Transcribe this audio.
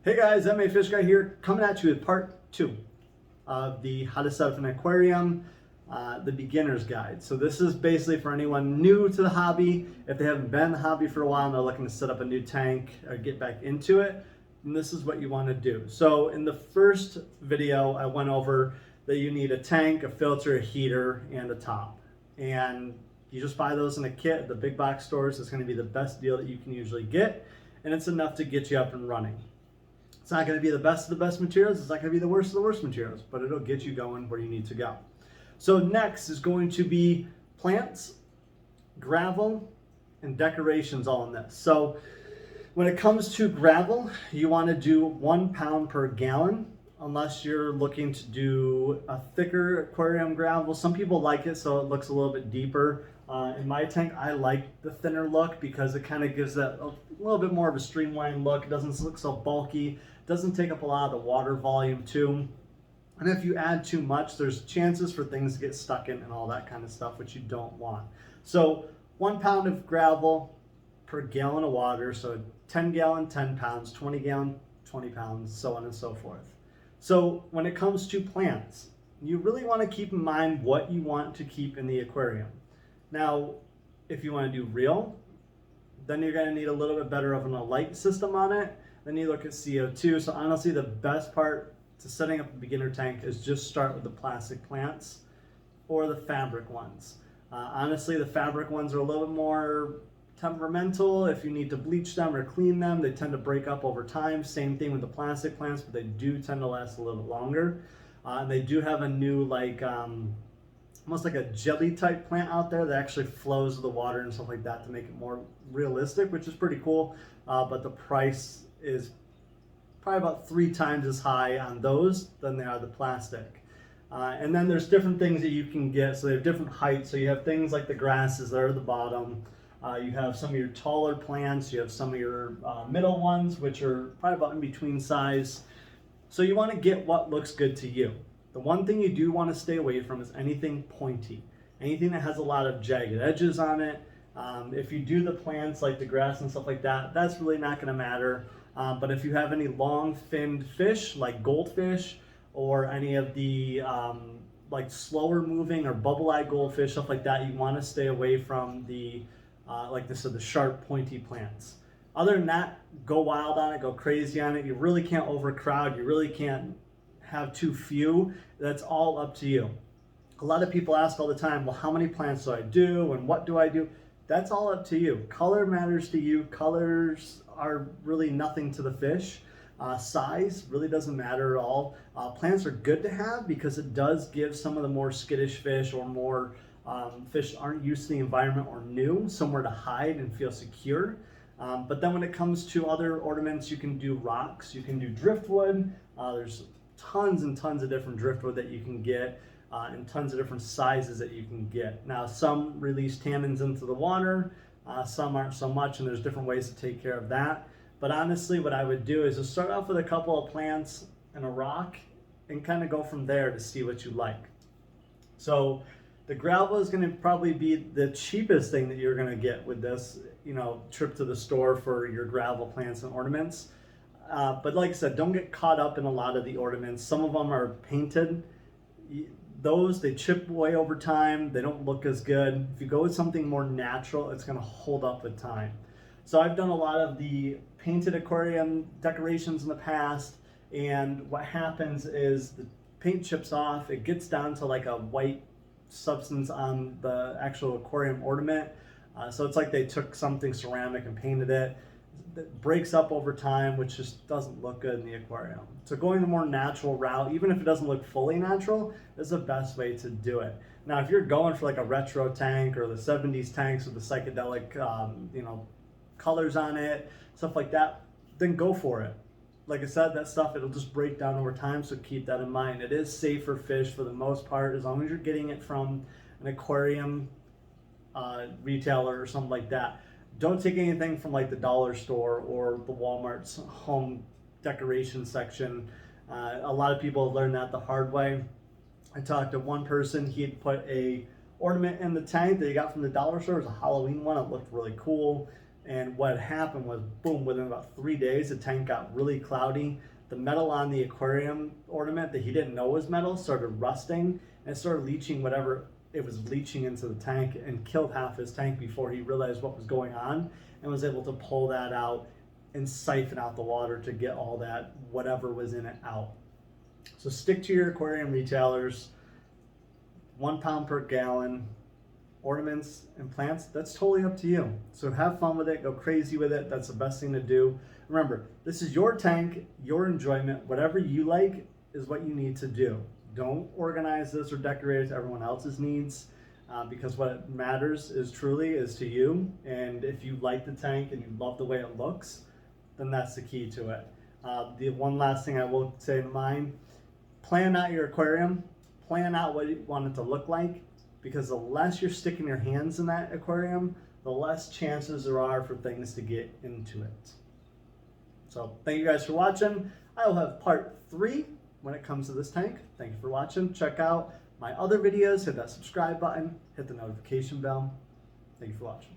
Hey guys, MA Fish Guy here, coming at you with part 2 of the how to set up an aquarium, the beginner's guide. So this is basically for anyone new to the hobby. If they haven't been in the hobby for a while and they're looking to set up a new tank or get back into it, then this is what you want to do. So in the first video, I went over that you need a tank, a filter, a heater, and a top. And you just buy those in a kit at the big box stores. It's going to be the best deal that you can usually get, and it's enough to get you up and running. It's not going to be the best of the best materials. It's not going to be the worst of the worst materials, but it'll get you going where you need to go. So next is going to be plants, gravel, and decorations all in this. So when it comes to gravel, you want to do 1 pound per gallon, unless you're looking to do a thicker aquarium gravel. Some people like it so it looks a little bit deeper. In my tank, I like the thinner look because it kind of gives that a little bit more of a streamlined look. It doesn't look so bulky. Doesn't take up a lot of the water volume too. And if you add too much, there's chances for things to get stuck in and all that kind of stuff, which you don't want. So 1 pound of gravel per gallon of water. So 10 gallon, 10 pounds, 20 gallon, 20 pounds, so on and so forth. So when it comes to plants, you really want to keep in mind what you want to keep in the aquarium. Now, if you want to do real, then you're going to need a little bit better of a light system on it. Then you look at CO2. So honestly, the best part to setting up a beginner tank is just start with the plastic plants or the fabric ones. Honestly, the fabric ones are a little bit more temperamental. If you need to bleach them or clean them, they tend to break up over time. Same thing with the plastic plants, but they do tend to last a little bit longer. And they do have a new almost like a jelly type plant out there that actually flows the water and stuff like that to make it more realistic, which is pretty cool. But the price is probably about 3 times as high on those than they are the plastic. And then there's different things that you can get. So they have different heights. So you have things like the grasses that are at the bottom. You have some of your taller plants. You have some of your middle ones, which are probably about in between size. So you want to get what looks good to you. The one thing you do want to stay away from is anything pointy. Anything that has a lot of jagged edges on it. If you do the plants like the grass and stuff like that, that's really not going to matter. But if you have any long finned fish like goldfish or any of the like slower moving or bubble-eyed goldfish, stuff like that, you want to stay away from the like this, the sharp pointy plants. Other than that, go wild on it, go crazy on it. You really can't overcrowd. You really can't have too few. That's all up to you. A lot of people ask all the time, well, how many plants do I do and what do I do? That's all up to you. Color matters to you. Colors are really nothing to the fish. Size really doesn't matter at all. Plants are good to have because it does give some of the more skittish fish or more fish aren't used to the environment or new, somewhere to hide and feel secure. But then when it comes to other ornaments, you can do rocks, you can do driftwood. There's tons and tons of different driftwood that you can get and tons of different sizes that you can get. Now, some release tannins into the water, some aren't so much, and there's different ways to take care of that. But honestly, what I would do is just start off with a couple of plants and a rock and kind of go from there to see what you like. So the gravel is going to probably be the cheapest thing that you're going to get with this, trip to the store for your gravel plants and ornaments. But like I said, don't get caught up in a lot of the ornaments. Some of them are painted. Those, they chip away over time. They don't look as good. If you go with something more natural, it's going to hold up with time. So I've done a lot of the painted aquarium decorations in the past, and what happens is the paint chips off. It gets down to like a white substance on the actual aquarium ornament. So it's like they took something ceramic and painted it. It breaks up over time, which just doesn't look good in the aquarium. So going the more natural route, even if it doesn't look fully natural, is the best way to do it. Now, if you're going for like a retro tank or the 70s tanks with the psychedelic, colors on it, stuff like that, then go for it. Like I said, that stuff, it'll just break down over time, so keep that in mind. It is safe for fish for the most part, as long as you're getting it from an aquarium retailer or something like that. Don't take anything from like the dollar store or the Walmart's home decoration section. A lot of people have learned that the hard way. I talked to one person, he had put a ornament in the tank that he got from the dollar store. It was a Halloween one. It looked really cool. And what happened was, boom, within about 3 days, the tank got really cloudy. The metal on the aquarium ornament that he didn't know was metal started rusting and started leaching whatever it was leaching into the tank, and killed half his tank before he realized what was going on, and was able to pull that out and siphon out the water to get all that, whatever was in it, out. So stick to your aquarium retailers. 1 pound per gallon. Ornaments and plants, that's totally up to you. So have fun with it, go crazy with it. That's the best thing to do. Remember, this is your tank, your enjoyment. Whatever you like is what you need to do. Don't organize this or decorate it to everyone else's needs, because what matters is to you. And if you like the tank and you love the way it looks, then that's the key to it. The one last thing I will say to mine, plan out your aquarium, plan out what you want it to look like, because the less you're sticking your hands in that aquarium, the less chances there are for things to get into it. So thank you guys for watching. I will have part 3 when it comes to this tank. Thank you for watching. Check out my other videos, hit that subscribe button, hit the notification bell. Thank you for watching.